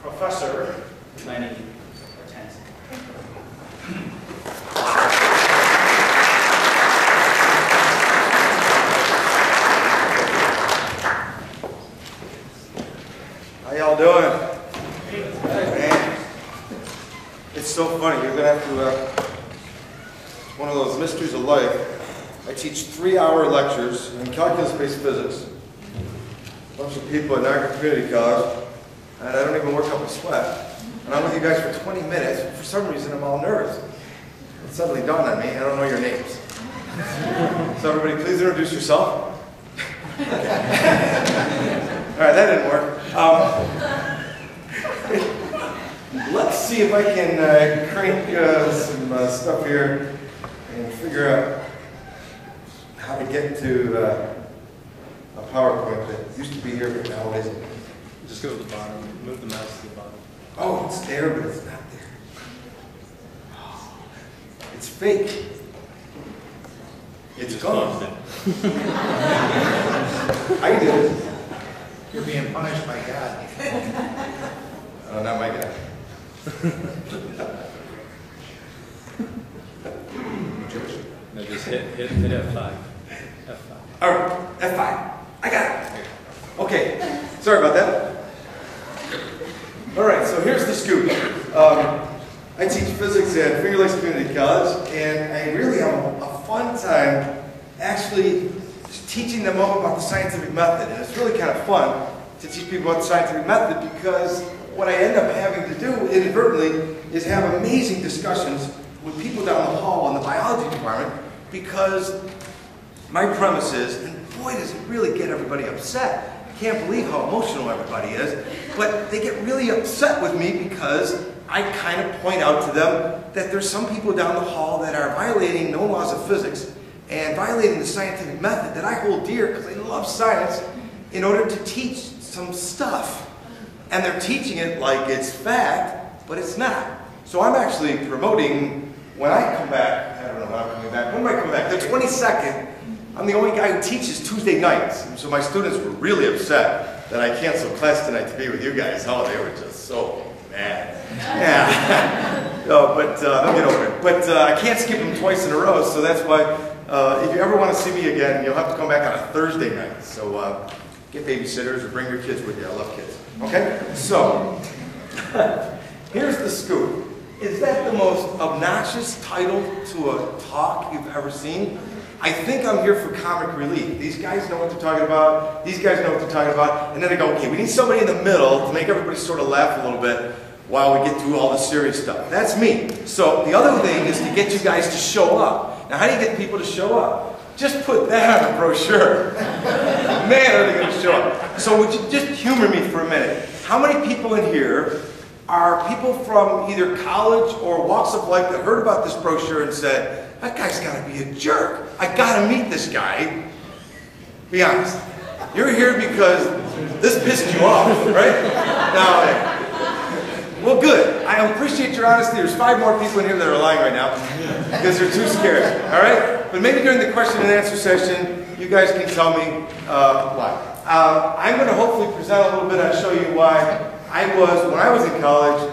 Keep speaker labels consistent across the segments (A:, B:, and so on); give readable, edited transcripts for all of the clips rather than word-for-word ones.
A: professor many attends.
B: How y'all doing? Man, it's so funny. You're gonna have to. It's one of those mysteries of life. I teach 3-hour lectures in calculus-based physics. A bunch of people at Niagara Community College, and I don't even work up a sweat. And I'm with you guys for 20 minutes. For some reason, I'm all nervous. It suddenly dawned on me, I don't know your names. So everybody, please introduce yourself. All right, that didn't work. Let's see if I can crank some stuff here and figure out how to get to a PowerPoint that used to be here, but now isn't.
C: Just go to the bottom. Move the mouse to the bottom.
B: Oh, it's there, but it's not there. Oh, it's fake. It's gone. I did it.
A: You're being punished by God.
B: Oh, not my guy.
C: No, just hit F5. F5.
B: All right, F5. I got it. Okay, sorry about that. All right, so here's the scoop. I teach physics at Finger Lakes Community College, and I really have a fun time actually teaching them all about the scientific method. And it's really kind of fun to teach people about the scientific method because what I end up having to do inadvertently is have amazing discussions with people down the hall in the biology department because my premise is, and boy does it really get everybody upset. I can't believe how emotional everybody is, but they get really upset with me because I kind of point out to them that there's some people down the hall that are violating known laws of physics and violating the scientific method that I hold dear because I love science in order to teach some stuff. And they're teaching it like it's fact, but it's not. So I'm actually promoting, when I come back, I don't know when I'm coming back, when am I coming back? The 22nd, I'm the only guy who teaches Tuesday nights. And so my students were really upset that I canceled class tonight to be with you guys. Oh, they were just so mad. Yeah. No, but they'll get over it. But I can't skip them twice in a row, so that's why if you ever want to see me again, you'll have to come back on a Thursday night. So get babysitters or bring your kids with you. I love kids. Okay? So, here's the scoop. Is that the most obnoxious title to a talk you've ever seen? I think I'm here for comic relief. These guys know what they're talking about. These guys know what they're talking about. And then I go, okay, we need somebody in the middle to make everybody sort of laugh a little bit while we get through all the serious stuff. That's me. So the other thing is to get you guys to show up. Now, how do you get people to show up? Just put that on a brochure. Man, are they going to show up. So would you just humor me for a minute? How many people in here are people from either college or walks of life that heard about this brochure and said, that guy's got to be a jerk. I got to meet this guy. Be honest. You're here because this pissed you off, right? Now, well, good. I appreciate your honesty. There's 5 more people in here that are lying right now because they're too scared, all right? But maybe during the question and answer session, you guys can tell me why. I'm going to hopefully present a little bit and show you why when I was in college,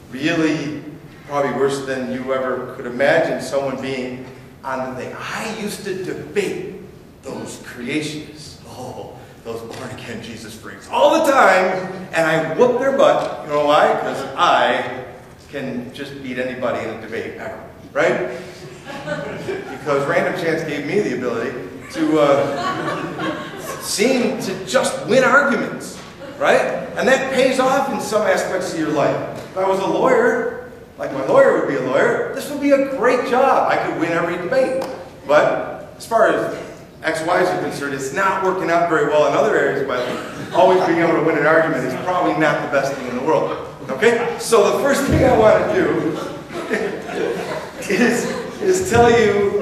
B: really probably worse than you ever could imagine someone being on the thing. I used to debate those creationists. Oh, those born-again Jesus freaks. All the time, and I whooped their butt. You know why? Because I can just beat anybody in a debate ever, right? Because random chance gave me the ability to seem to just win arguments, right? And that pays off in some aspects of your life. If I was a lawyer, like my lawyer would be a lawyer, this would be a great job. I could win every debate. But as far as XYs are concerned, it's not working out very well in other areas, but always being able to win an argument is probably not the best thing in the world. Okay? So the first thing I want to do is tell you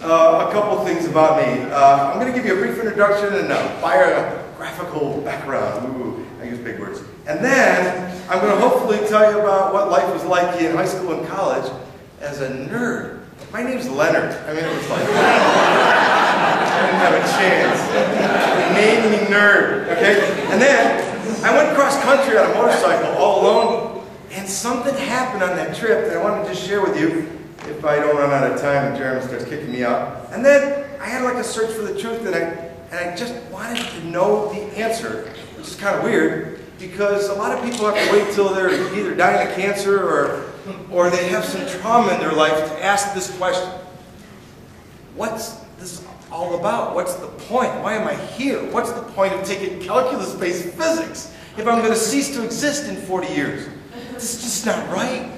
B: a couple things about me. I'm going to give you a brief introduction and a biographical background. Ooh, I use big words. And then I'm going to hopefully tell you about what life was like in high school and college as a nerd. My name's Leonard. I mean, it was like, I didn't have a chance. Name me nerd, okay? And then I went cross country on a motorcycle all alone, and something happened on that trip that I want to just share with you if I don't run out of time and Jeremy starts kicking me out. And then I had like a search for the truth, and I just wanted to know the answer, which is kind of weird, because a lot of people have to wait till they're either dying of cancer or they have some trauma in their life to ask this question. What's this all about? What's the point? Why am I here? What's the point of taking calculus-based physics if I'm going to cease to exist in 40 years? This is just not right.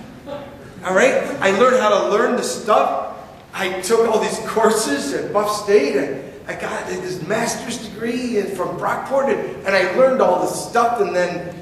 B: All right? I learned how to learn the stuff. I took all these courses at Buff State. I got this master's degree from Brockport, and I learned all this stuff, and then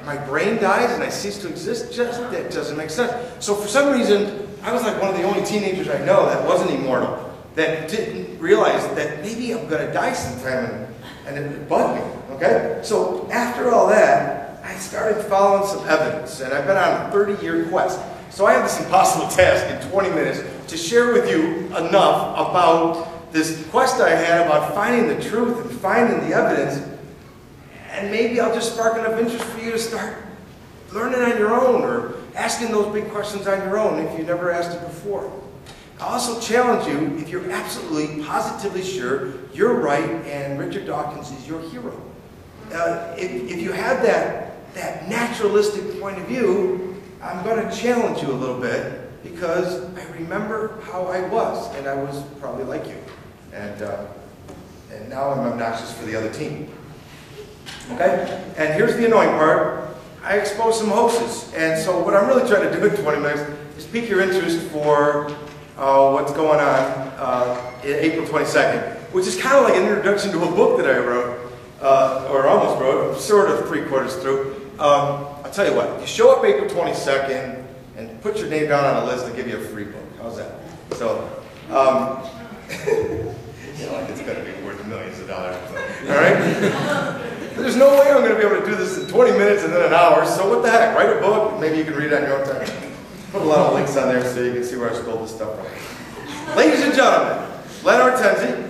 B: my brain dies and I cease to exist. That doesn't make sense. So for some reason, I was like one of the only teenagers I know that wasn't immortal, that didn't realize that maybe I'm going to die sometime, and it bugged me. Okay? So after all that, I started following some evidence, and I've been on a 30-year quest. So I have this impossible task in 20 minutes to share with you enough about this quest I had about finding the truth and finding the evidence, and maybe I'll just spark enough interest for you to start learning on your own or asking those big questions on your own if you've never asked it before. I'll also challenge you if you're absolutely, positively sure you're right and Richard Dawkins is your hero. If you have that naturalistic point of view, I'm going to challenge you a little bit because I remember how I was, and I was probably like you. And now I'm obnoxious for the other team. Okay? And here's the annoying part. I exposed some hoaxes. And so what I'm really trying to do in 20 minutes is pique your interest for what's going on April 22nd, which is kind of like an introduction to a book that I wrote, or almost wrote, sort of 3/4 through. I'll tell you what, you show up April 22nd and put your name down on a list to give you a free book. How's that? So, you know, like it's going to be worth millions of dollars. All right? There's no way I'm going to be able to do this in 20 minutes and then an hour, so what the heck? Write a book, maybe you can read it on your own time. Put a lot of links on there so you can see where I stole this stuff from. Ladies and gentlemen, Len Hortensi.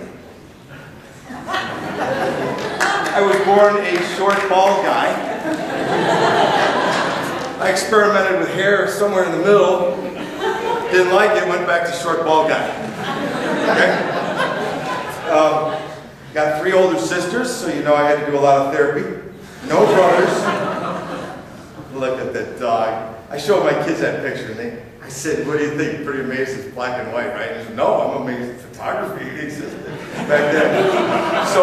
B: I was born a short, bald guy. I experimented with hair somewhere in the middle. Didn't like it, went back to short, bald guy. Okay? Got 3 older sisters, so you know I had to do a lot of therapy. No brothers. Look at that dog. I showed my kids that picture, and I said, what do you think? Pretty amazed it's black and white, right? And he said, no, I'm amazed at photography existed back then. So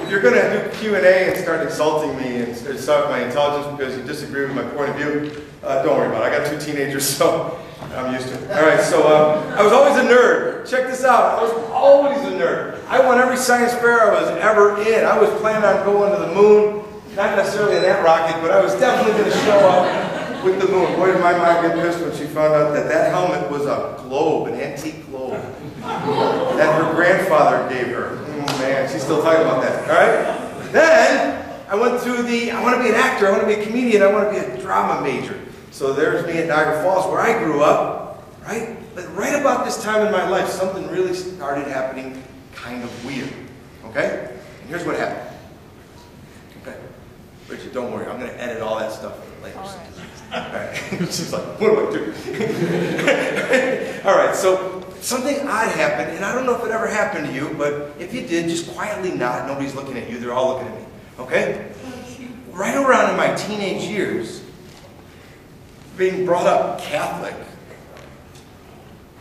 B: if you're going to do Q&A and start insulting me and insult my intelligence because you disagree with my point of view, don't worry about it. I got 2 teenagers, so I'm used to it. All right, so I was always a nerd. Check this out. I was always a nerd. I won every science fair I was ever in. I was planning on going to the moon, not necessarily in that rocket, but I was definitely going to show up with the moon. Boy, did my mom get pissed when she found out that that helmet was a globe, an antique globe, that her grandfather gave her. Man, she's still talking about that. All right? Then I went to I want to be an actor, I want to be a comedian, I want to be a drama major. So there's me at Niagara Falls, where I grew up, right? But right about this time in my life, something really started happening kind of weird, okay? And here's what happened. Okay? Richard, don't worry, I'm going to edit all that stuff later. All right. She's like, what do I do? All right, so something odd happened, and I don't know if it ever happened to you, but if you did, just quietly nod. Nobody's looking at you, they're all looking at me, okay? Right around in my teenage years, being brought up Catholic,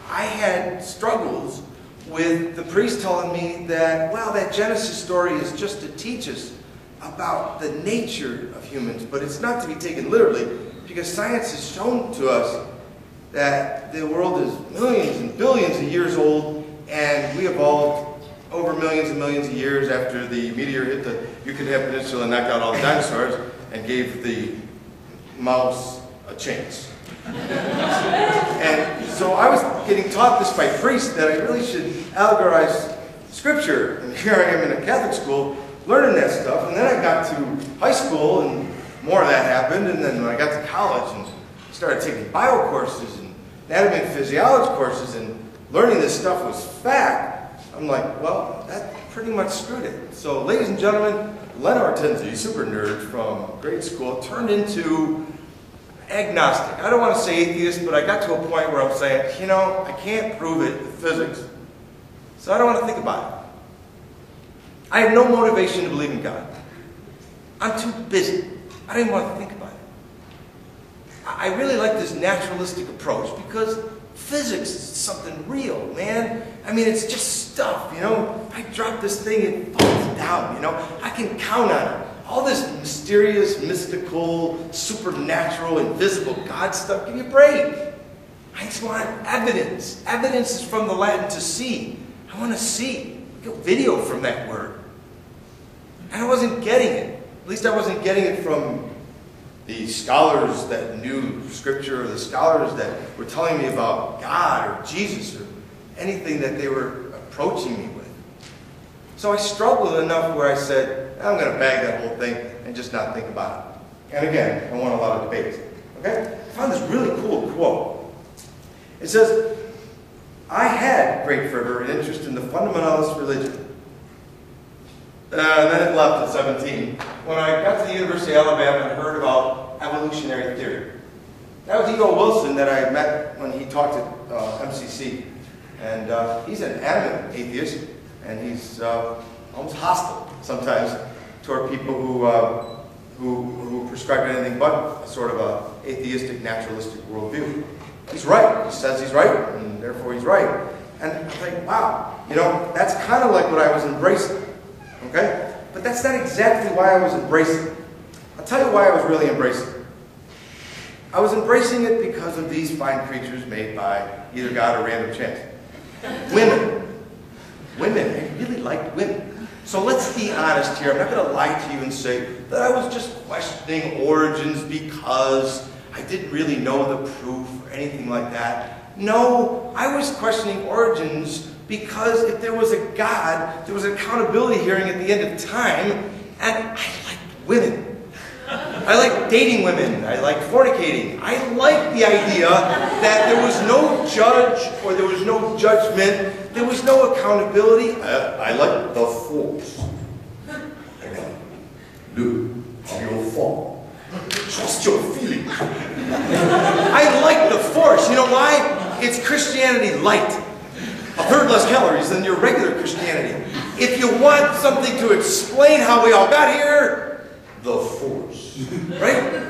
B: I had struggles with the priest telling me that, well, that Genesis story is just to teach us about the nature of humans, but it's not to be taken literally, because science has shown to us that the world is millions and billions of years old, and we evolved over millions and millions of years after the meteor hit the Yucatan Peninsula and knocked out all the dinosaurs and gave the mouse a chance. And so I was getting taught this by priests that I really should allegorize Scripture. And here I am in a Catholic school learning that stuff. And then I got to high school and more of that happened. And then when I got to college and started taking bio courses and anatomy and physiology courses and learning this stuff was fact, I'm like, well, that pretty much screwed it. So ladies and gentlemen, Len Hortensi, super nerd from grade school, turned into agnostic. I don't want to say atheist, but I got to a point where I'm saying, you know, I can't prove it with physics, so I don't want to think about it. I have no motivation to believe in God. I'm too busy. I don't even want to think about it. I really like this naturalistic approach because physics is something real, man. I mean, it's just stuff, you know. I drop this thing, it falls down, you know. I can count on it. All this mysterious, mystical, supernatural, invisible God stuff, give me a break. I just want evidence. Evidence is from the Latin to see. I want to see. Get video from that word. And I wasn't getting it. At least I wasn't getting it from the scholars that knew Scripture, or the scholars that were telling me about God or Jesus or anything that they were approaching me with. So I struggled enough where I said, I'm going to bag that whole thing and just not think about it. And again, I want a lot of debates. Okay? I found this really cool quote. It says, I had great fervor and interest in the fundamentalist religion. And then it left at 17. When I got to the University of Alabama and heard about evolutionary theory. That was Ego Wilson that I met when he talked at MCC. And he's an adamant atheist, and he's almost hostile sometimes toward people who prescribe anything but a sort of a atheistic, naturalistic worldview. He's right. He says he's right, and therefore he's right. And I think, wow, you know, that's kind of like what I was embracing. Okay? But that's not exactly why I was embracing it. I'll tell you why I was really embracing it. I was embracing it because of these fine creatures made by either God or random chance. Women. Women. I really liked women. So let's be honest here. I'm not going to lie to you and say that I was just questioning origins because I didn't really know the proof or anything like that. No, I was questioning origins because if there was a God, there was an accountability hearing at the end of time, and I liked women. I liked dating women. I liked fornicating. I liked the idea that there was no judge or there was no judgment. There was no accountability. I liked the force. Look how you'll fall. Trust your feelings. I like the force. You know why? It's Christianity light. A third less calories than your regular Christianity. If you want something to explain how we all got here, the force. Right?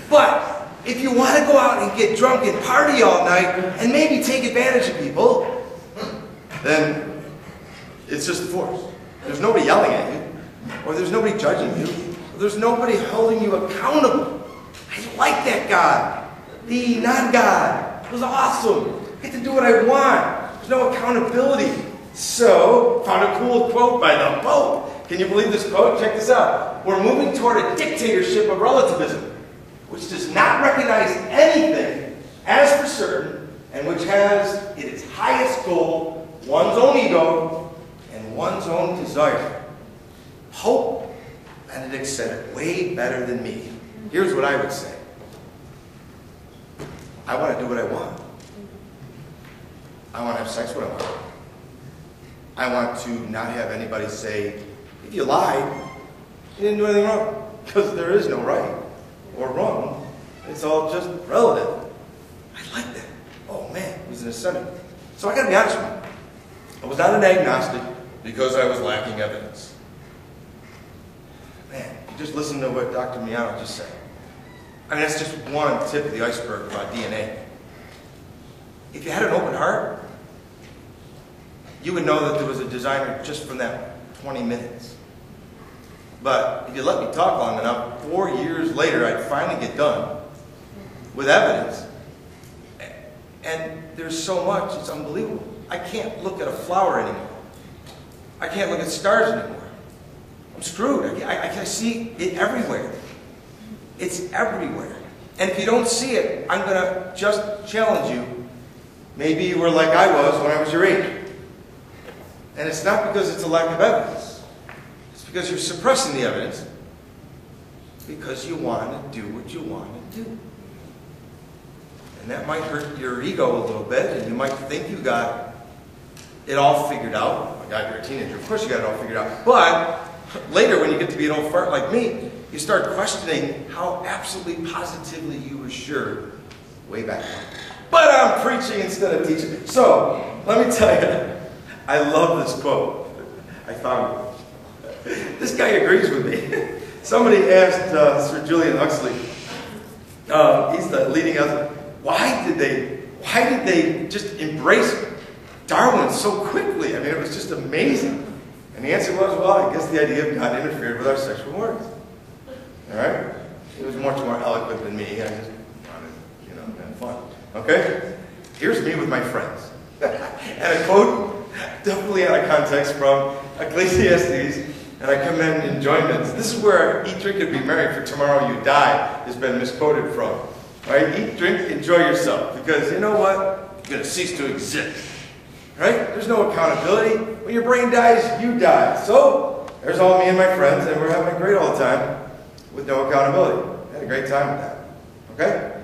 B: But if you want to go out and get drunk and party all night and maybe take advantage of people, then it's just the force. There's nobody yelling at you, or there's nobody judging you, or there's nobody holding you accountable. I like that God. The non-God. It was awesome. I get to do what I want. There's no accountability. So, found a cool quote by the Pope. Can you believe this quote? Check this out. We're moving toward a dictatorship of relativism, which does not recognize anything as for certain, and which has in its highest goal one's own ego and one's own desire. Pope Benedict said it way better than me. Here's what I would say. I want to do what I want. I want to have sex when I want. I want to not have anybody say, if you lied, you didn't do anything wrong. Because there is no right or wrong. It's all just relative. I like that. Oh man, he's an ascendant. So I got to be honest with you. I was not an agnostic because I was lacking evidence. Man, you just listen to what Dr. Miano just said. I mean, that's just one tip of the iceberg about DNA. If you had an open heart, you would know that there was a designer just from that 20 minutes. But if you let me talk long enough, 4 years later, I'd finally get done with evidence. And there's so much, it's unbelievable. I can't look at a flower anymore. I can't look at stars anymore. I'm screwed. I see it everywhere. It's everywhere. And if you don't see it, I'm going to just challenge you. Maybe you were like I was when I was your age. And it's not because it's a lack of evidence. It's because you're suppressing the evidence because you want to do what you want to do. And that might hurt your ego a little bit, and you might think you got it all figured out. Oh my God, you're a teenager. Of course you got it all figured out. But later, when you get to be an old fart like me, you start questioning how absolutely positively you were sure way back when. But I'm preaching instead of teaching. So, let me tell you, I love this quote. I found it. This guy agrees with me. Somebody asked Sir Julian Huxley, he's the leading author, why did they just embrace Darwin so quickly? I mean, it was just amazing. And the answer was, well, I guess the idea of God interfered with our sexual organs. All right? It was much more eloquent than me. I just wanted, have fun. Okay? Here's me with my friends. And a quote, definitely out of context, from Ecclesiastes, and I commend enjoyments. This is where eat, drink, and be merry, for tomorrow you die, has been misquoted from. All right? Eat, drink, enjoy yourself. Because you know what? You're going to cease to exist. Right? There's no accountability. When your brain dies, you die. So, there's all me and my friends, and we're having a great old time with no accountability. I had a great time with that. Okay?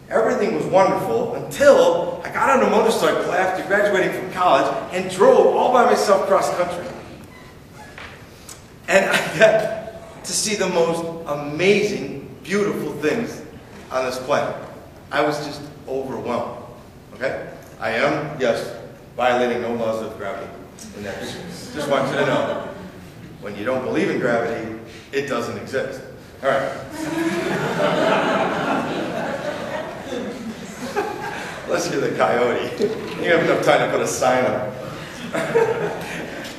B: Everything was wonderful until I got on a motorcycle after graduating from college and drove all by myself cross country. And I got to see the most amazing, beautiful things on this planet. I was just overwhelmed. Okay? I am, yes, violating no laws of gravity. And that's, just want you to know, when you don't believe in gravity, it doesn't exist. All right. Let's hear the coyote. You have enough time to put a sign up.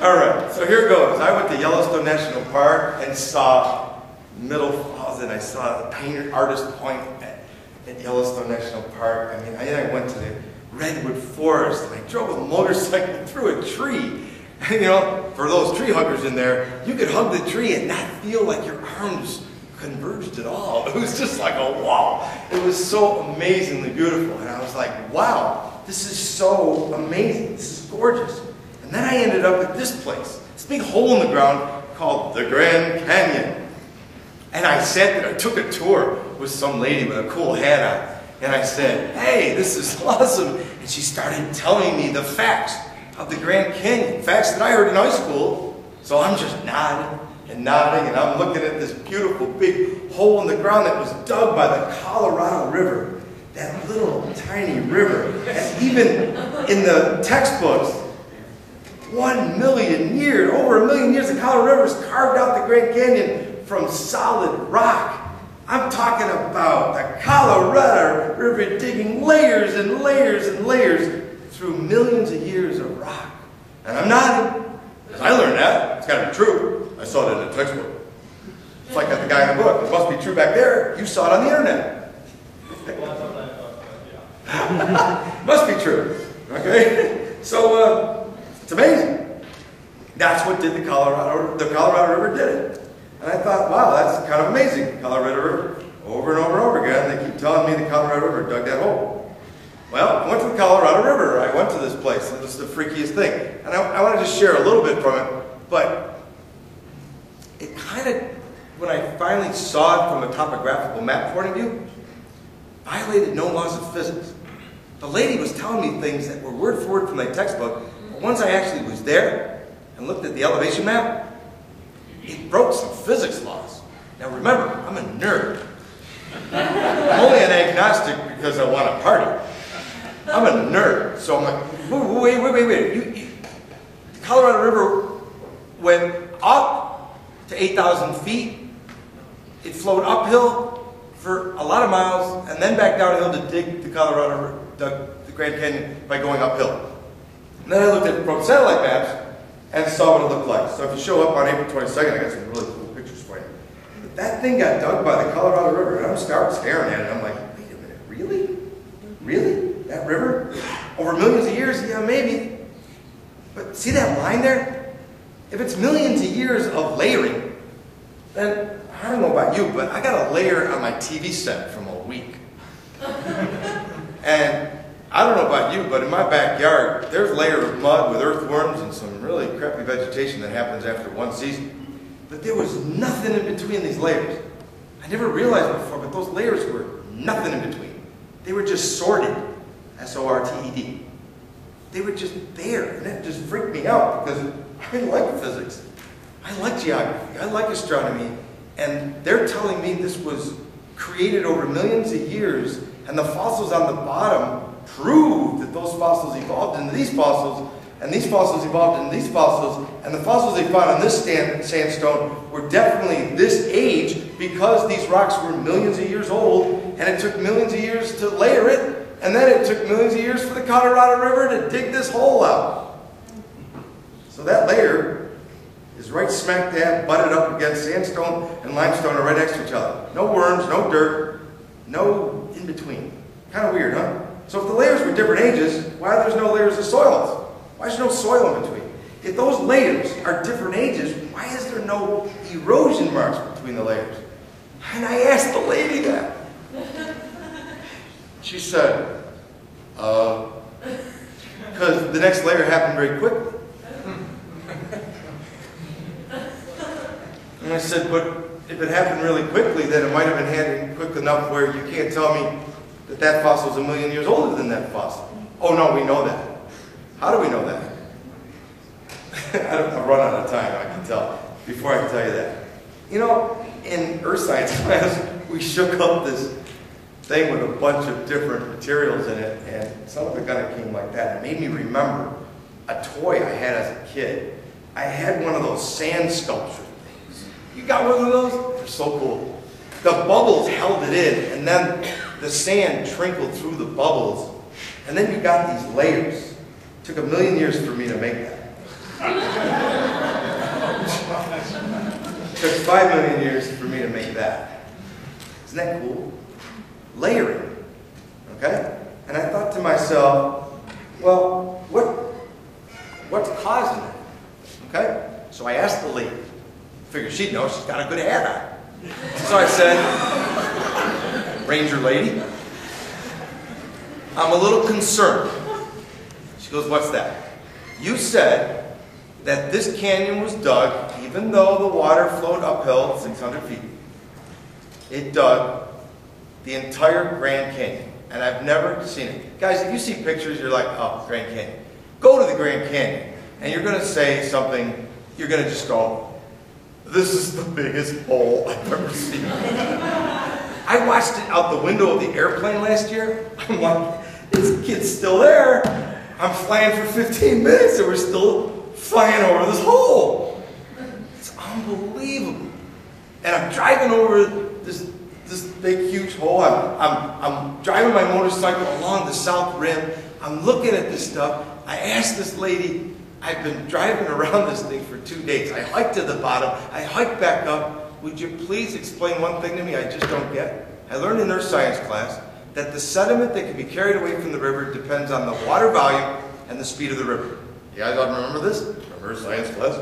B: All right, so here goes. I went to Yellowstone National Park and saw Middle Falls, and I saw the Painter Artist Point at Yellowstone National Park. I mean, I went to the redwood forest, and I drove a motorcycle through a tree. And, you know, for those tree huggers in there, you could hug the tree and not feel like your arms converged at all. It was just like a wow. It was so amazingly beautiful. And I was like, wow, this is so amazing. This is gorgeous. And then I ended up at this place, this big hole in the ground called the Grand Canyon. And I sat there, I took a tour with some lady with a cool hat on. And I said, hey, this is awesome. And she started telling me the facts of the Grand Canyon, facts that I heard in high school. So I'm just nodding and nodding, and I'm looking at this beautiful big hole in the ground that was dug by the Colorado River. That little tiny river. And even in the textbooks, 1 million years, over 1 million years, the Colorado River's carved out the Grand Canyon from solid rock. I'm talking about the Colorado River digging layers and layers and layers through millions of years of rock. And I'm nodding, because I learned that. It's got to be true. I saw it in a textbook. It's like the guy in the book. It must be true back there. You saw it on the internet. Must be true. Okay? So, it's amazing. That's what did the Colorado River did it. And I thought, wow, that's kind of amazing. Colorado River, over and over and over again. They keep telling me the Colorado River dug that hole. Well, I went to the Colorado River. I went to this place. It was the freakiest thing. And I want to just share a little bit from it. But it kind of, when I finally saw it from a topographical map point of view, violated no laws of physics. The lady was telling me things that were word for word from my textbook. But once I actually was there and looked at the elevation map, it broke some physics laws. Now remember, I'm a nerd. I'm only an agnostic because I want to party. I'm a nerd. So I'm like, wait. The Colorado River went up to 8,000 feet. It flowed uphill for a lot of miles and then back downhill to dig the the Grand Canyon by going uphill. And then I looked at from satellite maps and saw what it looked like. So if you show up on April 22nd, I got some really cool pictures for you. But that thing got dug by the Colorado River, and I'm staring at it, and I'm like, wait a minute, really? Really? That river? Over millions of years? Yeah, maybe. But see that line there? If it's millions of years of layering, then I don't know about you, but I got a layer on my TV set from a week. And I don't know about you, but in my backyard, there's a layer of mud with earthworms and some really crappy vegetation that happens after one season. But there was nothing in between these layers. I never realized before, but those layers were nothing in between. They were just sorted, S-O-R-T-E-D. They were just there, and that just freaked me out because I like physics. I I like geography, I like astronomy, and they're telling me this was created over millions of years, and the fossils on the bottom prove that those fossils evolved into these fossils, and these fossils evolved into these fossils, and the fossils they found on this sandstone were definitely this age because these rocks were millions of years old, and it took millions of years to layer it, and then it took millions of years for the Colorado River to dig this hole out. So that layer is right smack dab butted up against sandstone and limestone are right next to each other. No worms, no dirt, no in between. Kind of weird, huh? So if the layers were different ages, why are there no layers of soils? Why is there no soil in between? If those layers are different ages, why is there no erosion marks between the layers? And I asked the lady that. She said, because the next layer happened very quickly. And I said, but if it happened really quickly, then it might have been happening quick enough where you can't tell me that that fossil is 1,000,000 years older than that fossil. Oh no, we know that. How do we know that? I've run out of time, I can tell, before I can tell you that. You know, in earth science class, we shook up this thing with a bunch of different materials in it, and some of it kind of came like that. It made me remember a toy I had as a kid. I had one of those sand sculpture things. You got one of those? They're so cool. The bubbles held it in, and then the sand trickled through the bubbles, and then you got these layers. It took 1,000,000 years for me to make that. It took 5,000,000 years for me to make that. Isn't that cool? Layering, okay? And I thought to myself, well, what's causing it? Okay? So I asked the lady. Figured she'd know, she's got a good hat on. So I said, Ranger lady, I'm a little concerned. She goes, what's that? You said that this canyon was dug, even though the water flowed uphill 600 feet. It dug the entire Grand Canyon, and I've never seen it. Guys, if you see pictures, you're like, oh, Grand Canyon. Go to the Grand Canyon, and you're going to say something, you're going to just go, this is the biggest hole I've ever seen. I watched it out the window of the airplane last year. I'm like, this kid's still there. I'm flying for 15 minutes, and we're still flying over this hole. It's unbelievable. And I'm driving over this big, huge hole. I'm driving my motorcycle along the south rim. I'm looking at this stuff. I asked this lady, I've been driving around this thing for 2 days. I hiked to the bottom. I hiked back up. Would you please explain one thing to me I just don't get? I learned in earth science class that the sediment that can be carried away from the river depends on the water volume and the speed of the river. You guys all remember this? Remember science class?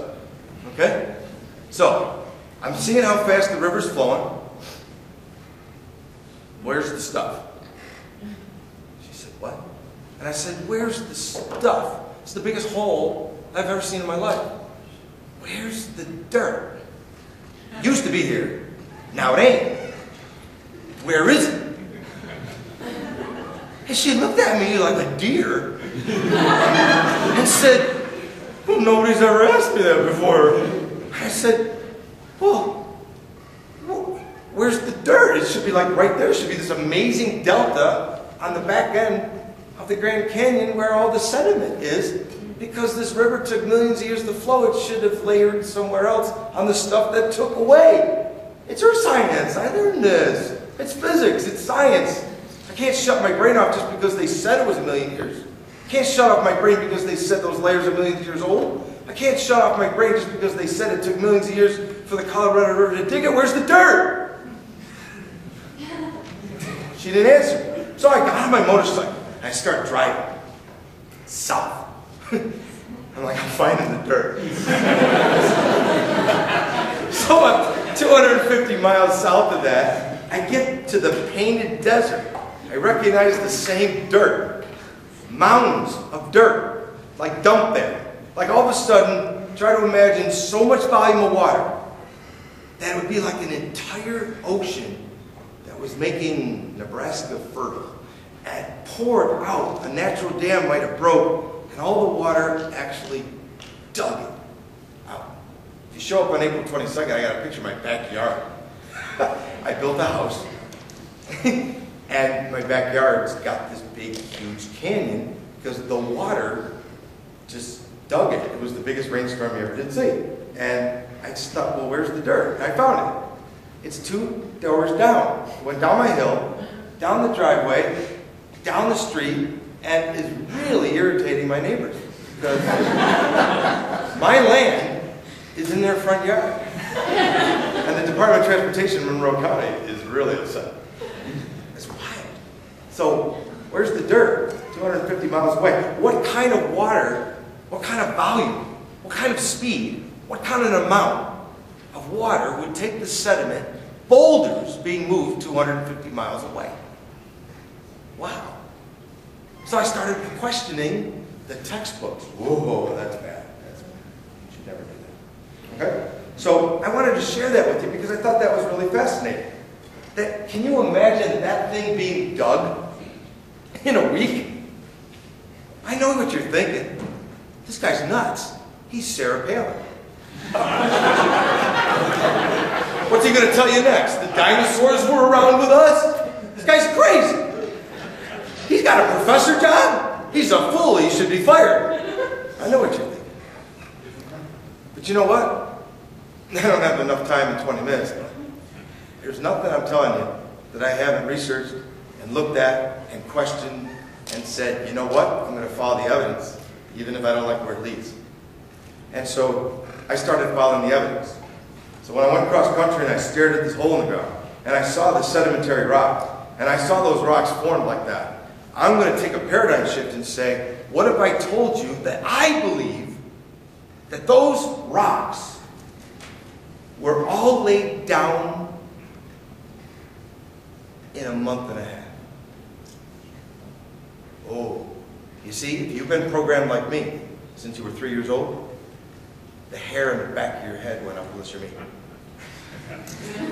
B: Okay? So, I'm seeing how fast the river's flowing. Where's the stuff? She said, what? And I said, where's the stuff? It's the biggest hole I've ever seen in my life. Where's the dirt? Used to be here. Now it ain't. Where is it? And she looked at me like a deer and said, well, nobody's ever asked me that before. I said, well, where's the dirt? It should be like right there. It should be this amazing delta on the back end of the Grand Canyon where all the sediment is. Because this river took millions of years to flow, it should have layered somewhere else on the stuff that took away. It's earth science. I learned this. It's physics. It's science. I can't shut my brain off just because they said it was 1,000,000 years. I can't shut off my brain because they said those layers are millions of years old. I can't shut off my brain just because they said it took millions of years for the Colorado River to dig it. Where's the dirt? She didn't answer. So I got on my motorcycle and I start driving south. I'm like, I'm finding the dirt. So I'm 250 miles south of that. I get to the painted desert. I recognize the same dirt. Mounds of dirt, like dumped there. Like all of a sudden, try to imagine so much volume of water that it would be like an entire ocean that was making Nebraska fertile. And poured out. A natural dam might have broke, and all the water actually dug it out. If you show up on April 22nd, I got a picture of my backyard. I built a house, and my backyard's got this big, huge canyon because the water just dug it. It was the biggest rainstorm you ever did see. And I just thought, well, where's the dirt? And I found it. It's 2 doors down. It went down my hill, down the driveway, down the street, and is really irritating my neighbors because my land is in their front yard. And the Department of Transportation in Monroe County is really upset. It's wild. So, where's the dirt? 250 miles away. What kind of water, what kind of volume, what kind of speed, what kind of amount of water would take the sediment, boulders being moved 250 miles away? Wow. So I started questioning the textbooks. Whoa, that's bad. That's bad. You should never do that. Okay? So I wanted to share that with you because I thought that was really fascinating. Can you imagine that thing being dug in a week? I know what you're thinking. This guy's nuts. He's Sarah Palin. What's he going to tell you next? The dinosaurs were around with us? This guy's crazy. He's got a professor job? He's a fool. He should be fired. I know what you're thinking. But you know what? I don't have enough time in 20 minutes. There's nothing I'm telling you that I haven't researched and looked at and questioned and said, you know what? I'm going to follow the evidence, even if I don't like where it leads. And so I started following the evidence. So when I went cross country and I stared at this hole in the ground, and I saw the sedimentary rock, and I saw those rocks formed like that, I'm going to take a paradigm shift and say, what if I told you that I believe that those rocks were all laid down in a month and a half? Oh, you see, if you've been programmed like me since you were 3 years old, the hair in the back of your head went up, unless you're me.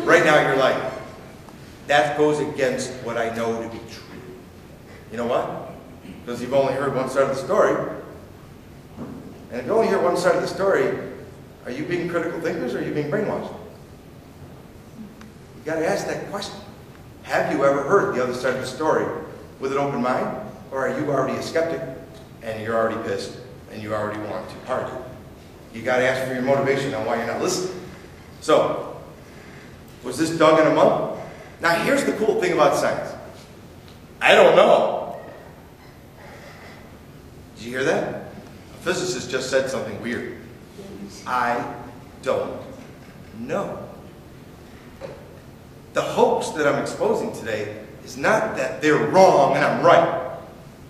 B: Right now you're like, that goes against what I know to be true. You know what? Because you've only heard one side of the story. And if you only hear one side of the story, are you being critical thinkers or are you being brainwashed? You've got to ask that question. Have you ever heard the other side of the story with an open mind? Or are you already a skeptic and you're already pissed and you already want to party? You got to ask for your motivation on why you're not listening. So, was this dug in a month? Now here's the cool thing about science. I don't know. Did you hear that? A physicist just said something weird. I don't know. The hoax that I'm exposing today is not that they're wrong and I'm right.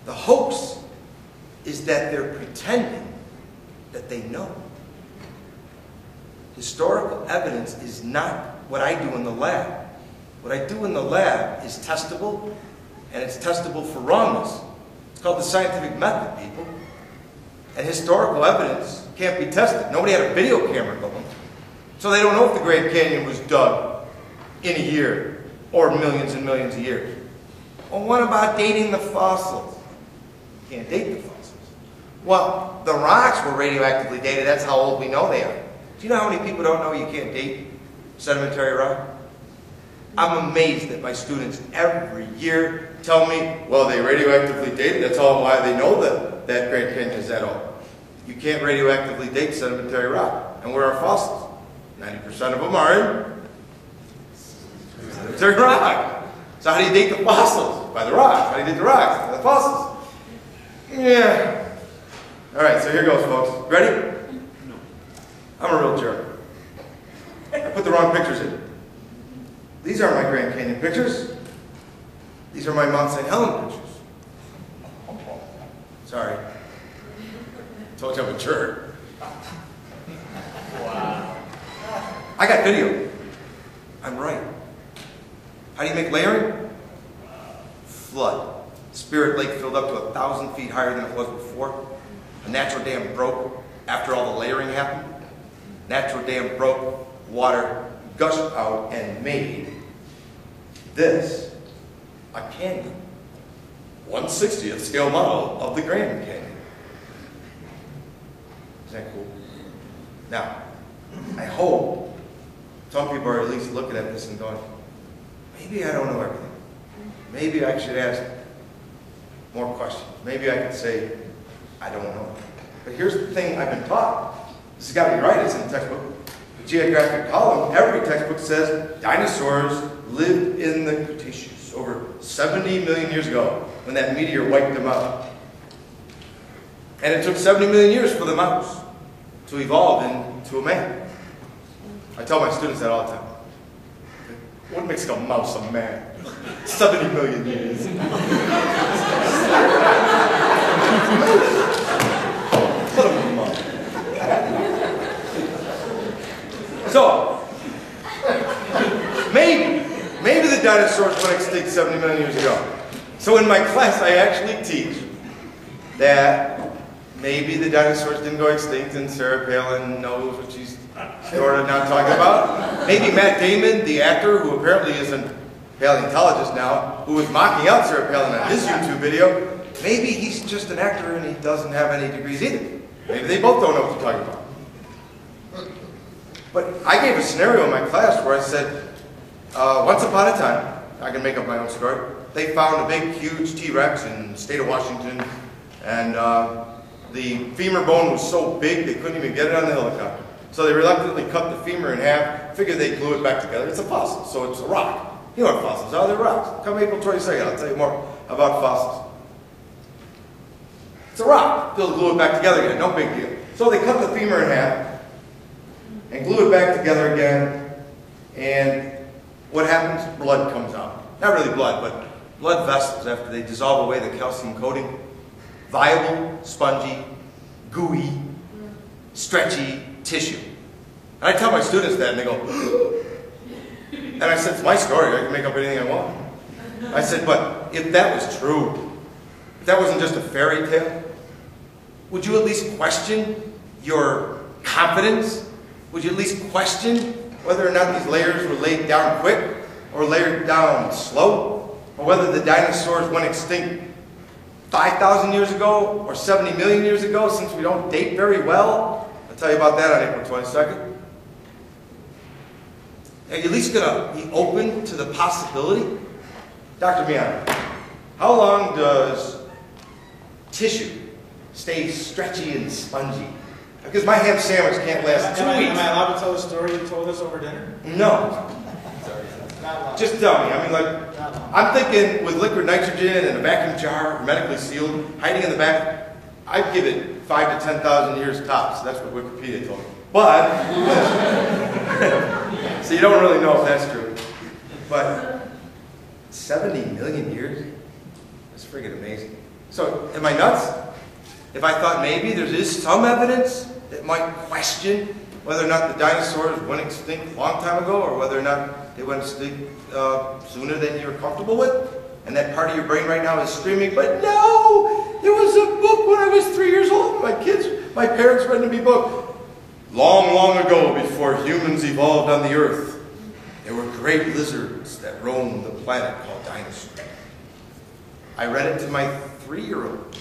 B: The hoax is that they're pretending that they know. Historical evidence is not what I do in the lab. What I do in the lab is testable, and it's testable for wrongness. It's called the scientific method, people. And historical evidence can't be tested. Nobody had a video camera going. So they don't know if the Grand Canyon was dug in a year or millions and millions of years. Well, what about dating the fossils? You can't date the fossils. Well, the rocks were radioactively dated. That's how old we know they are. Do you know how many people don't know you can't date sedimentary rock? I'm amazed that my students every year tell me, well, they radioactively dated. That's all why they know that Grand Canyon is that old. You can't radioactively date sedimentary rock. And where are fossils? 90% of them are in sedimentary rock. So how do you date the fossils? By the rocks. How do you date the rocks? By the fossils. Yeah. All right, so here goes, folks. Ready? I'm a real jerk. I put the wrong pictures in. These aren't my Grand Canyon pictures. These are my Mount St. Helens pictures. Sorry. Told you I'm a jerk. Wow. I got video. I'm right. How do you make layering? Flood. Spirit Lake filled up to 1,000 feet higher than it was before. A natural dam broke after all the layering happened. Natural dam broke, water gushed out and made this a canyon. 1/60th scale model of the Grand Canyon. Isn't that cool? Now, I hope some people are at least looking at this and going, maybe I don't know everything. Maybe I should ask more questions. Maybe I could say, I don't know. But here's the thing I've been taught. This has got to be right, it's in the textbook. The geographic column, every textbook says dinosaurs lived in the Cretaceous over 70 million years ago when that meteor wiped them out. And it took 70 million years for the mouse to evolve into a man. I tell my students that all the time. What makes a mouse a man? 70 million years. Put him in the mouth. So, maybe the dinosaurs went extinct 70 million years ago. So in my class, I actually teach that maybe the dinosaurs didn't go extinct, and Sarah Palin knows what she's sort of not talking about. Maybe Matt Damon, the actor, who apparently is a paleontologist now, who was mocking out Sarah Palin on his YouTube video, maybe he's just an actor and he doesn't have any degrees either. Maybe they both don't know what they're talking about. But I gave a scenario in my class where I said, once upon a time, I can make up my own story, they found a big, huge T-Rex in the state of Washington, and the femur bone was so big they couldn't even get it on the helicopter. So they reluctantly cut the femur in half, figured they'd glue it back together. It's a fossil, so it's a rock. You know what fossils are, they're rocks. Come April 22nd, I'll tell you more about fossils. It's a rock. They'll glue it back together again, no big deal. So they cut the femur in half and glue it back together again, and what happens? Blood comes out. Not really blood, but blood vessels after they dissolve away the calcium coating. Viable, spongy, gooey, stretchy tissue. And I tell my students that, and they go, and I said, it's my story, I can make up anything I want. I said, but if that was true, if that wasn't just a fairy tale, would you at least question your confidence? Would you at least question whether or not these layers were laid down quick or laid down slow? Or whether the dinosaurs went extinct 5,000 years ago or 70 million years ago, since we don't date very well? I'll tell you about that on April 22nd. Are you at least going to be open to the possibility? Dr. Miano, how long does tissue stay stretchy and spongy? Because my ham sandwich can't last 2 weeks.
A: Am I allowed to tell the story you told us over dinner?
B: No.
A: Not long.
B: Just tell me. I mean, like, I'm thinking with liquid nitrogen and a vacuum jar, hermetically sealed, hiding in the back, I'd give it 5,000 to 10,000 years tops. That's what Wikipedia told me. But, so you don't really know if that's true. But 70 million years? That's freaking amazing. So, am I nuts? If I thought maybe there is some evidence that might question whether or not the dinosaurs went extinct a long time ago, or whether or not they went extinct sooner than you're comfortable with, and that part of your brain right now is screaming, but no! There was a book when I was 3 years old. My parents read me a book. Long, long ago, before humans evolved on the earth, there were great lizards that roamed the planet called dinosaurs. I read it to my 3-year-old.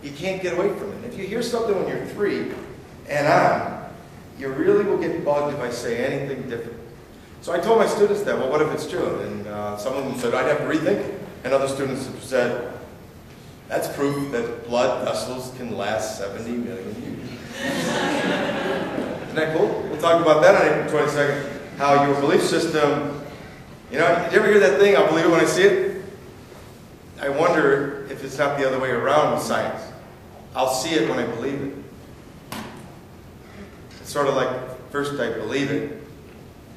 B: You can't get away from it. If you hear something when you're 3 and on, you really will get bugged if I say anything different. So I told my students that, well, what if it's true? And some of them said, I'd have to rethink it. And other students have said, that's proof that blood vessels can last 70 million years. Isn't that cool? We'll talk about that on April 22nd. How your belief system, you know, did you ever hear that thing, I'll believe it when I see it? I wonder if it's not the other way around with science. I'll see it when I believe it. It's sort of like, first I believe it,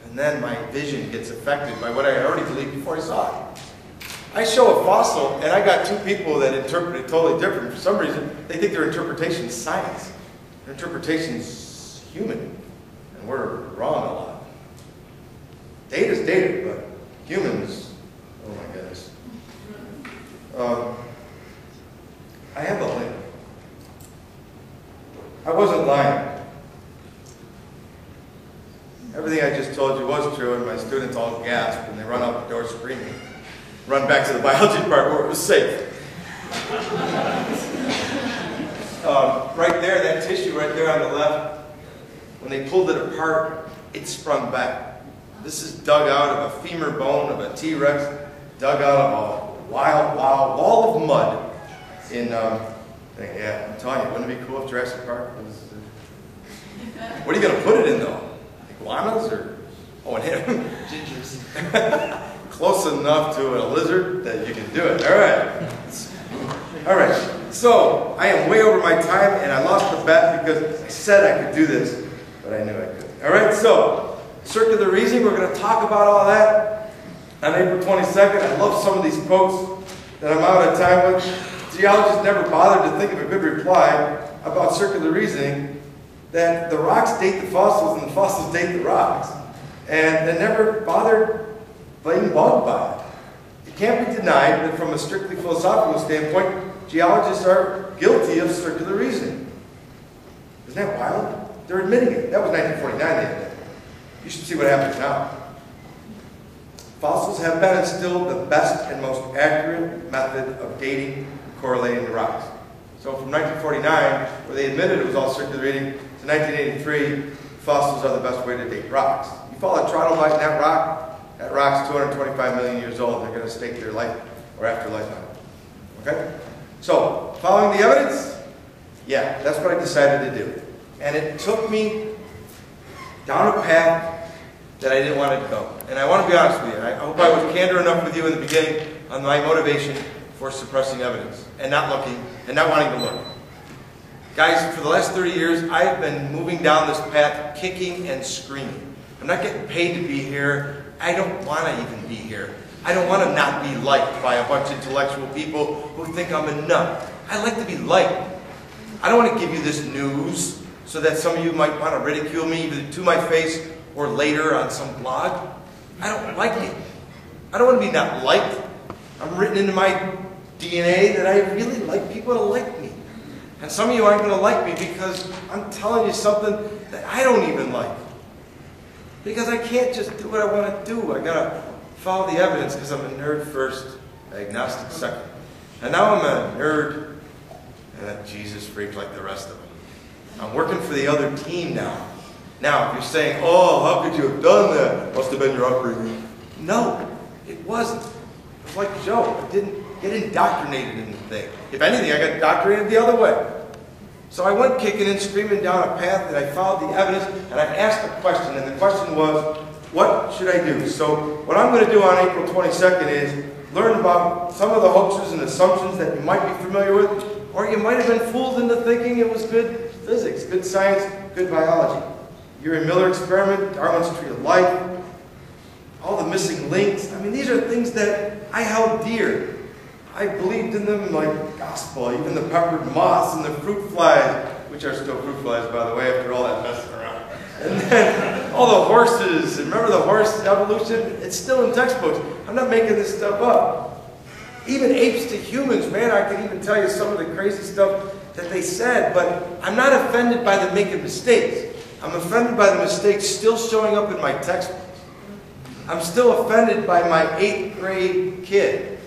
B: and then my vision gets affected by what I already believed before I saw it. I show a fossil, and I got 2 people that interpret it totally different. For some reason, they think their interpretation is science. Their interpretation is human, and we're wrong a lot. Data's data, but humans, oh my goodness. I have a link. I wasn't lying. Everything I just told you was true, and my students all gasped, and they run out the door screaming. Run back to the biology part where it was safe. Right there, that tissue right there on the left, when they pulled it apart, it sprung back. This is dug out of a femur bone of a T-Rex, dug out of a wild wall of mud in, yeah, I'm telling you, wouldn't it be cool if Jurassic Park was, what are you going to put it in though? Iguanas or, oh, and him? Gingers. Close enough to a lizard that you can do it. All right. All right. So I am way over my time, and I lost the bet because I said I could do this, but I knew I couldn't. All right. So circular reasoning. We're going to talk about all that on April 22nd. I love some of these quotes that I'm out of time with. Geologists never bothered to think of a good reply about circular reasoning. That the rocks date the fossils and the fossils date the rocks, and they never bothered being bugged by it. It can't be denied that from a strictly philosophical standpoint, geologists are guilty of circular reasoning. Isn't that wild? They're admitting it. That was 1949 they admitted it. You should see what happens now. Fossils have been and still the best and most accurate method of dating and correlating the rocks. So from 1949, where they admitted it was all circular reading, to 1983, fossils are the best way to date rocks. You follow a tronolite in that rock's 225 million years old. They're going to stake their life or afterlife on it. Okay? So, following the evidence? Yeah, that's what I decided to do. And it took me down a path that I didn't want to go. And I want to be honest with you. I hope I was candor enough with you in the beginning on my motivation for suppressing evidence and not looking and not wanting to look. Guys, for the last 30 years, I have been moving down this path kicking and screaming. I'm not getting paid to be here. I don't want to even be here. I don't want to not be liked by a bunch of intellectual people who think I'm a nut. I like to be liked. I don't want to give you this news so that some of you might want to ridicule me either to my face or later on some blog. I don't like it. I don't want to be not liked. I'm written into my DNA that I really like people to like me. And some of you aren't going to like me because I'm telling you something that I don't even like. Because I can't just do what I want to do. I got to follow the evidence because I'm a nerd first, agnostic second. And now I'm a nerd and a Jesus freak like the rest of them. I'm working for the other team now. Now, if you're saying, oh, how could you have done that? Must have been your upbringing. No, it wasn't. It was like Joe. I didn't get indoctrinated in the thing. If anything, I got indoctrinated the other way. So I went kicking and screaming down a path that I followed the evidence, and I asked a question, and the question was, what should I do? So what I'm going to do on April 22nd is learn about some of the hoaxes and assumptions that you might be familiar with, or you might have been fooled into thinking it was good physics, good science, good biology. Urey Miller experiment, Darwin's tree of life, all the missing links. I mean, these are things that I held dear. I believed in them like gospel, even the peppered moths and the fruit flies, which are still fruit flies, by the way, after all that messing around. And then all the horses, and remember the horse evolution? It's still in textbooks. I'm not making this stuff up. Even apes to humans, man, I can even tell you some of the crazy stuff that they said, but I'm not offended by them making mistakes. I'm offended by the mistakes still showing up in my textbooks. I'm still offended by my 8th grade kid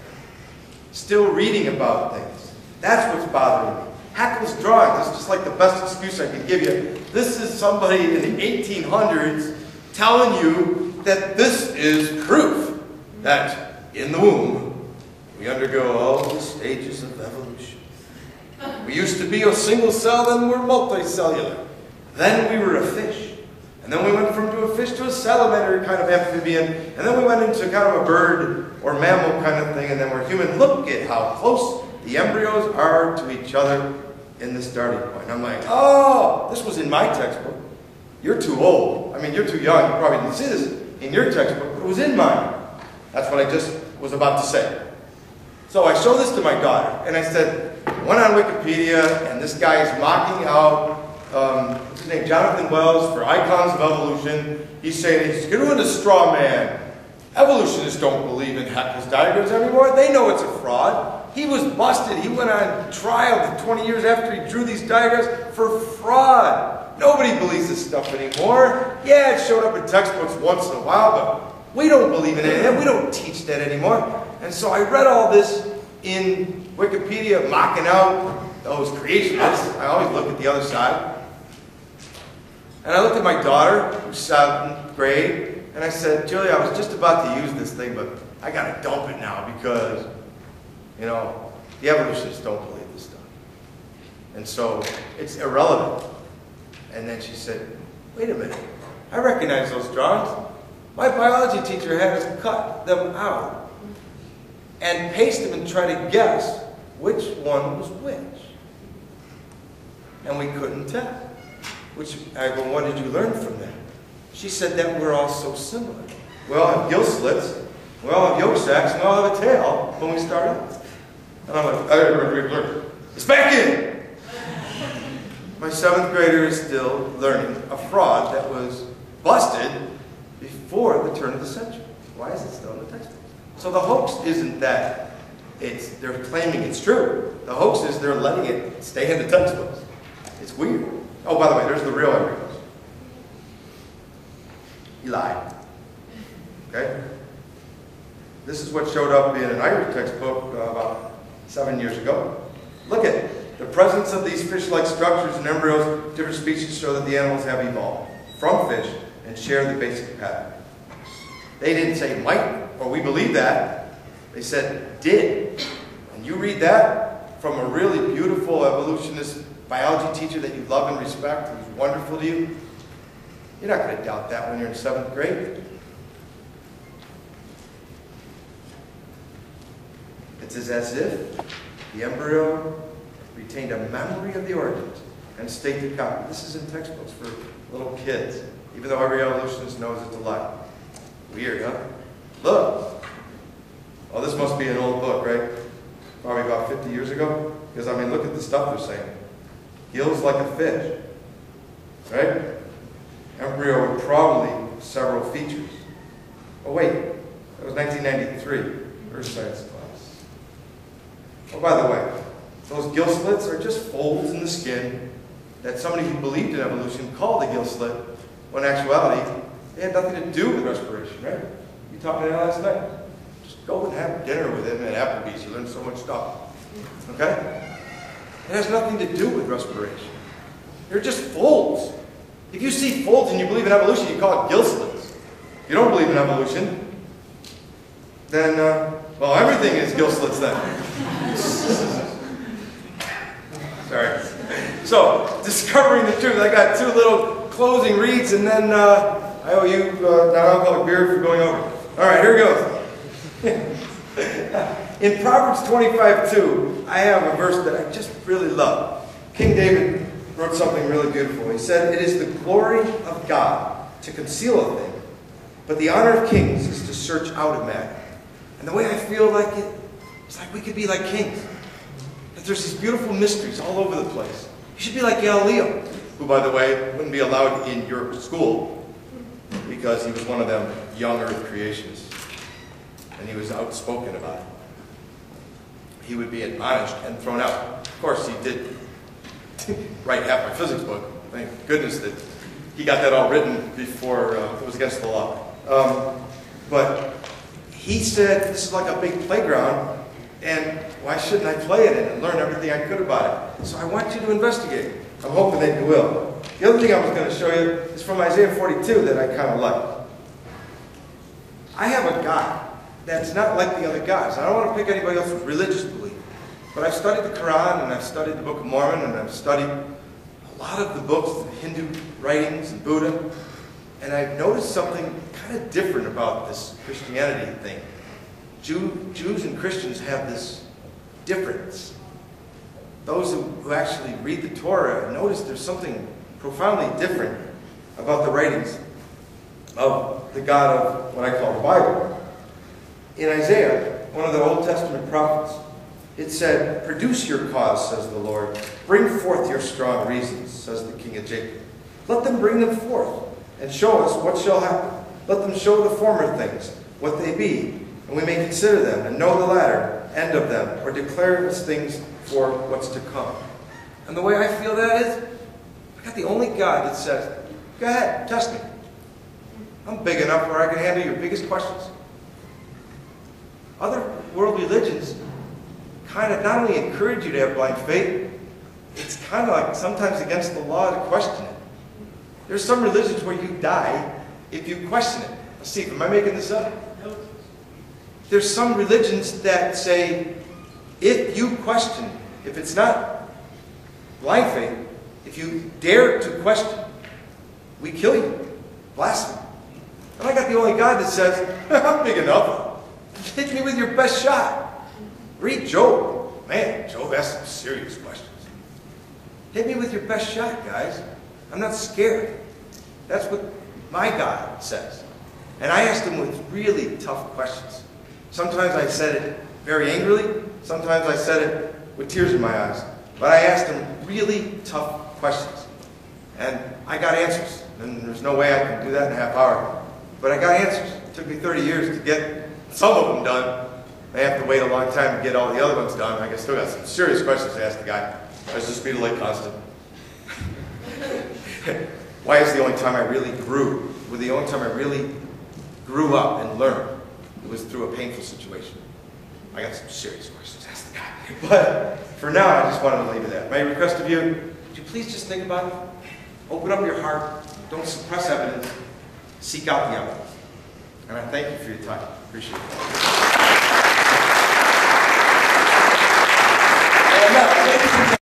B: still reading about things. That's what's bothering me. Haeckel's drawing, this is just like the best excuse I could give you. This is somebody in the 1800s telling you that this is proof that in the womb we undergo all the stages of evolution. We used to be a single cell, then we're multicellular. Then we were a fish. And then we went from a fish to a salamander kind of amphibian. And then we went into kind of a bird or mammal kind of thing. And then we're human. Look at how close the embryos are to each other in the starting point. And I'm like, oh, this was in my textbook. You're too old. I mean, you're too young. You probably didn't see this in your textbook, but it was in mine. That's what I just was about to say. So I showed this to my daughter. And I said, I went on Wikipedia, and this guy is mocking out what's his name, Jonathan Wells, for Icons of Evolution. He's saying he's doing a straw man. Evolutionists don't believe in Haeckel's diagrams anymore. They know it's a fraud. He was busted. He went on trial 20 years after he drew these diagrams for fraud. Nobody believes this stuff anymore. Yeah, it showed up in textbooks once in a while, but we don't believe in it. We don't teach that anymore. And so I read all this in Wikipedia, mocking out those creationists. I always look at the other side. And I looked at my daughter, who's 7th grade, and I said, Julia, I was just about to use this thing, but I got to dump it now because, you know, the evolutionists don't believe this stuff. And so it's irrelevant. And then she said, wait a minute, I recognize those drawings. My biology teacher had us cut them out and paste them and try to guess which one was which. And we couldn't tell. Which, I go, what did you learn from that? She said that we're all so similar. We all have gill slits, we all have yolk sacs, and we all have a tail when we start out. And I'm like, it's back in! My 7th grader is still learning a fraud that was busted before the turn of the century. Why is it still in the textbook? So the hoax isn't that they're claiming it's true. The hoax is they're letting it stay in the textbooks. It's weird. Oh, by the way, there's the real embryos. He lied. Okay? This is what showed up in an Irish textbook about 7 years ago. Look at it. The presence of these fish-like structures in embryos of different species show that the animals have evolved from fish and share the basic pattern. They didn't say might, or we believe that. They said did. And you read that from a really beautiful evolutionist biology teacher that you love and respect, who's wonderful to you. You're not going to doubt that when you're in 7th grade. It's as if the embryo retained a memory of the origins and staked a copy. This is in textbooks for little kids, even though every evolutionist knows it's a lie. Weird, huh? Look. Oh, this must be an old book, right? Probably about 50 years ago. Because, I mean, look at the stuff they're saying. Gills like a fish, right? Embryo with probably several features. Oh, wait. That was 1993. First science class. Oh, by the way, those gill slits are just folds in the skin that somebody who believed in evolution called a gill slit, when in actuality, they had nothing to do with respiration, right? You talked to that last night. Just go and have dinner with him at Applebee's. You learn so much stuff. Okay? It has nothing to do with respiration. They're just folds. If you see folds and you believe in evolution, you call it gill slits. If you don't believe in evolution, then, well, everything is gill slits then. Sorry. So, discovering the truth. I got 2 little closing reads, and then I owe you non-alcoholic beer for going over. All right, here it goes. In Proverbs 25:2, I have a verse that I just really love. King David wrote something really beautiful. He said, "It is the glory of God to conceal a thing, but the honor of kings is to search out a matter." And the way I feel like it, it's like we could be like kings. That there's these beautiful mysteries all over the place. You should be like Galileo, who, by the way, wouldn't be allowed in your school because he was one of them young earth creationists. And he was outspoken about it. He would be admonished and thrown out. Of course, he did write half my physics book. Thank goodness that he got that all written before it was against the law. But he said, this is like a big playground, and why shouldn't I play in it and learn everything I could about it? So I want you to investigate. I'm hoping that you will. The other thing I was going to show you is from Isaiah 42 that I kind of like. I have a God that's not like the other gods. I don't want to pick anybody else's religious belief. But I've studied the Quran, and I've studied the Book of Mormon, and I've studied a lot of the books, the Hindu writings, and Buddha. And I've noticed something kind of different about this Christianity thing. Jews and Christians have this difference. Those who actually read the Torah notice there's something profoundly different about the writings of the God of what I call the Bible. In Isaiah, one of the Old Testament prophets, it said, "Produce your cause, says the Lord. Bring forth your strong reasons, says the King of Jacob. Let them bring them forth, and show us what shall happen. Let them show the former things, what they be, and we may consider them, and know the latter end of them, or declare as things for what's to come." And the way I feel that is, I got the only God that says, go ahead, test me. I'm big enough where I can handle your biggest questions. Other world religions kind of not only encourage you to have blind faith, it's kind of like sometimes against the law to question it. There's some religions where you die if you question it. Steve, am I making this up?
A: Nope.
B: There's some religions that say, if you question, if it's not blind faith, if you dare to question, we kill you. Blasphemy. And I got the only God that says, I'm big enough. Hit me with your best shot. Read Job. Man, Job asked some serious questions. Hit me with your best shot, guys. I'm not scared. That's what my God says. And I asked him with really tough questions. Sometimes I said it very angrily. Sometimes I said it with tears in my eyes. But I asked him really tough questions. And I got answers. And there's no way I can do that in a half hour. But I got answers. It took me 30 years to get some of them done. I have to wait a long time to get all the other ones done. I still got some serious questions to ask the guy. Is the speed of light constant? Why is the only time I really grew? Well, the only time I really grew up and learned, it was through a painful situation. I got some serious questions to ask the guy. But for now, I just wanted to leave it at that. My request of you, would you please just think about it? Open up your heart. Don't suppress evidence. Seek out the evidence. And I thank you for your time. Appreciate it.